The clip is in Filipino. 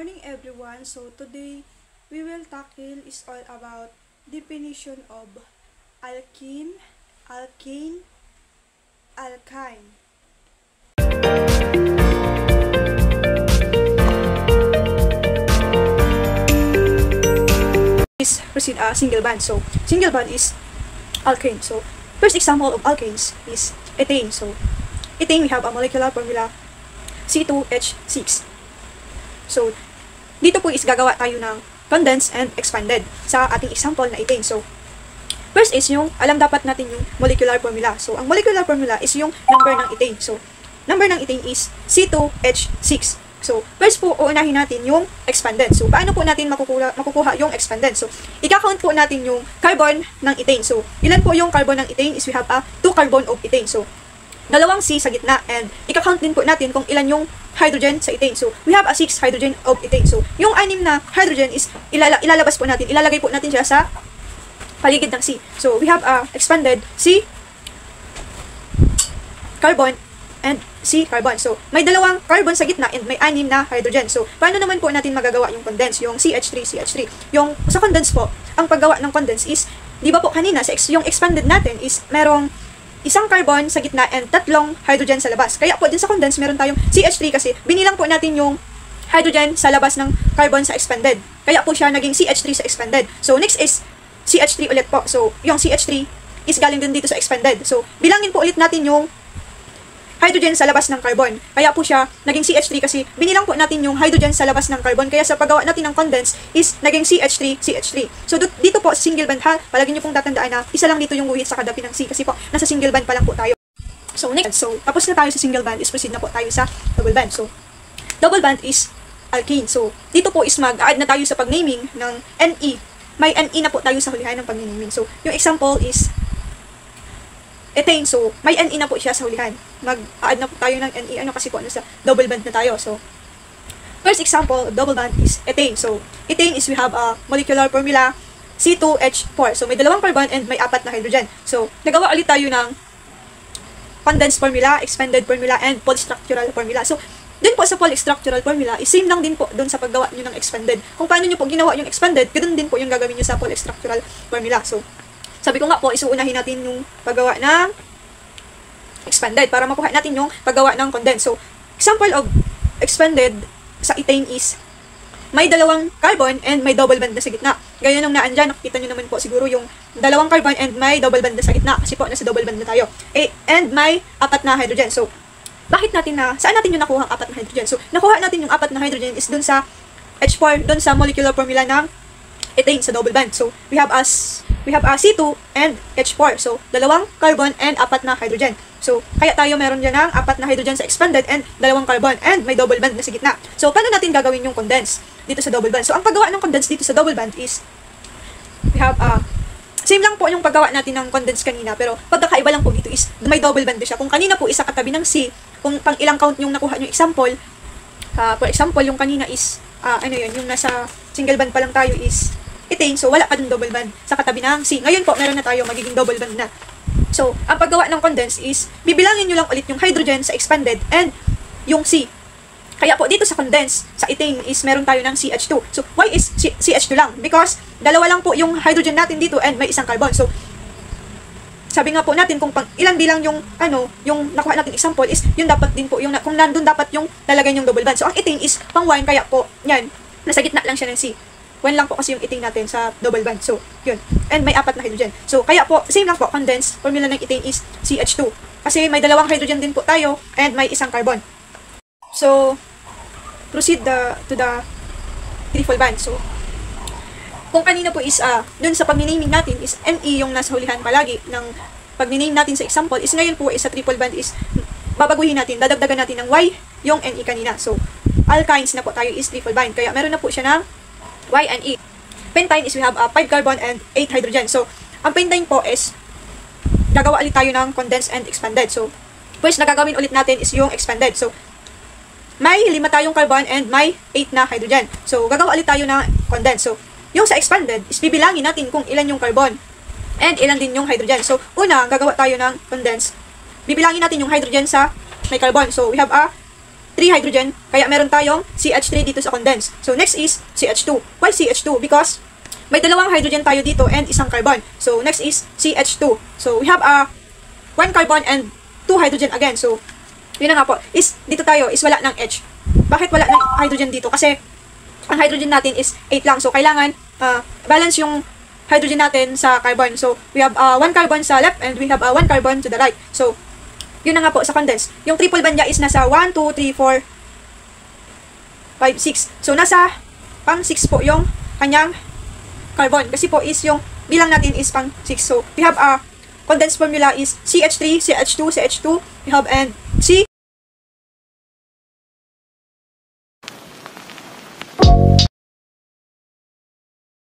morning everyone. So today we will tackle is all about definition of alkene, alkane, alkyne. Proceed single bond. So single bond is alkane. So first example of alkanes is ethane. So ethane, we have a molecular formula C2H6. So dito po is gagawa tayo ng condensed and expanded sa ating example na ethane. So first is yung alam dapat natin yung molecular formula. So ang molecular formula is yung number ng ethane. So number ng ethane is C2H6. So, first po, uunahin natin yung expanded. So, paano po natin makukuha yung expanded? So, ika-count po natin yung carbon ng ethane. So, ilan po yung carbon ng ethane is we have a 2 carbon of ethane. So, dalawang C sa gitna. And, ika-count din po natin kung ilan yung hydrogen sa ethane. So, we have a 6 hydrogen of ethane. So, yung 6 na hydrogen is ilalabas po natin. Ilalagay po natin siya sa paligid ng C. So, we have a expanded C carbon and C carbon. So, may dalawang carbon sa gitna and may 6 na hydrogen. So, paano naman po natin magagawa yung condense? Yung CH3. Yung sa condense po, ang paggawa ng condense is, di ba po kanina, yung expanded natin is merong isang carbon sa gitna and 3 hydrogen sa labas. Kaya po din sa condense, meron tayong CH3 kasi binilang po natin yung hydrogen sa labas ng carbon sa expanded. Kaya po siya naging CH3 sa expanded. So, next is CH3 ulit po. So, yung CH3 is galing din dito sa expanded. So, bilangin po ulit natin yung hydrogen sa labas ng carbon. Kaya po siya naging CH3 kasi binilang po natin yung hydrogen sa labas ng carbon. Kaya sa paggawa natin ng condense is naging CH3. So dito po sa single bond ha, palagi nyo pong tatandaan na isa lang dito yung guhit sa kadapi ng C kasi po nasa single bond pa lang po tayo. So next, so tapos na tayo sa single bond is proceed na po tayo sa double bond. So double bond is alkene. So dito po is mag-add na tayo sa pag-naming ng Ne. May Ne na po tayo sa hulihan ng pag-naming. So yung example is ethane. So, may Ne na po siya sa hulihan. Mag-add na po tayo ng Ne. Kasi po, sa double bond na tayo. So, first example of double bond is ethane. So, ethane is we have a molecular formula C2H4. So, may dalawang carbon and may 4 na hydrogen. So, nagawa ulit tayo ng condensed formula, expanded formula, and polystructural formula. So, dun po sa polystructural formula, is same lang din po dun sa paggawa nyo ng expanded. Kung paano nyo po ginawa yung expanded, ganoon din po yung gagawin nyo sa polystructural formula. So, sabi ko nga po, isuunahin natin yung paggawa ng expanded para makuha natin yung paggawa ng condensed. So, example of expanded sa ethane is may dalawang carbon and may double bond na sa gitna. Gaya nung naan dyan, nakikita nyo naman po siguro yung dalawang carbon and may double bond na sa gitna kasi po nasa double bond na tayo. And may 4 na hydrogen. So, saan natin yung nakuha ang 4 na hydrogen? So, nakuha natin yung 4 na hydrogen is dun sa H4, dun sa molecular formula ng ethane sa double bond. So, we have a C2 and H4. So, dalawang carbon and 4 na hydrogen. So, kaya tayo meron dyan ng 4 na hydrogen sa expanded and dalawang carbon and may double bond na sa gitna. So, paano natin gagawin yung condense dito sa double bond? So, ang paggawa ng condense dito sa double bond is we have same lang po yung paggawa natin ng condense kanina, pero pagkakaiba lang po dito is may double bond siya. Kung kanina po isa katabi ng C, kung pang ilang count yung nakuha yung example, for example, yung kanina is yung nasa single bond pa lang tayo is ethane, so wala pa din double bond sa katabi ng C. Ngayon po, meron na tayo magiging double bond na. So, ang paggawa ng condense is, bibilangin nyo lang ulit yung hydrogen sa expanded and yung C. Kaya po, dito sa condense, sa ethane is meron tayo ng CH2. So, why is CH2 lang? Because, dalawa lang po yung hydrogen natin dito and may isang carbon. So, sabi nga po natin, kung ilang bilang yung, yung nakuha natin example is, yun dapat din po, kung nandun dapat yung lalagay yung double bond. So, ang ethane is pang 1, kaya po, yan, nasa gitna lang siya ng C. 1 lang po kasi yung ethane natin sa double bond. So, yun. And may 4 na hydrogen. So, kaya po, same lang po, condensed formula ng ethane is CH2. Kasi may dalawang hydrogen din po tayo and may isang carbon. So, proceed to the triple bond. So, kung kanina po is, dun sa pag-naming natin is Ne yung nasa hulihan palagi ng pag-name natin sa example is ngayon po is sa triple bond is babaguhin natin, dadagdagan natin ng Y yung Ne kanina. So, alkynes na po tayo is triple bond. Kaya meron na po siya ng Y and E. Pentane is we have 5 carbon and 8 hydrogen. So, ang pentane po is gagawa ulit tayo ng condensed and expanded. So, first na gagawin ulit natin is yung expanded. So, may 5 tayong carbon and may 8 na hydrogen. So, gagawa ulit tayo ng condensed. So, yung sa expanded is bibilangin natin kung ilan yung carbon and ilan din yung hydrogen. So, una, gagawa tayo ng condensed. Bibilangin natin yung hydrogen sa may carbon. So, we have a 3 hydrogen, kaya meron tayong CH3 dito sa condense. So next is CH2. Why CH2? Because may dalawang hydrogen tayo dito and isang carbon. So next is CH2. So we have a 1 carbon and 2 hydrogen again. So yun na nga po, is dito tayo is wala ng H. Bakit wala ng hydrogen dito? Kasi ang hydrogen natin is 8 lang. So kailangan balance yung hydrogen natin sa carbon. So we have 1 carbon sa left and we have 1 carbon to the right. So yun na nga po sa condense. Yung triple band niya is nasa 1, 2, 3, 4, 5, 6. So nasa pang 6 po yung kanyang carbon. Kasi po is yung bilang natin is pang 6. So we have a condensed formula is CH3, CH2, CH2. We have and C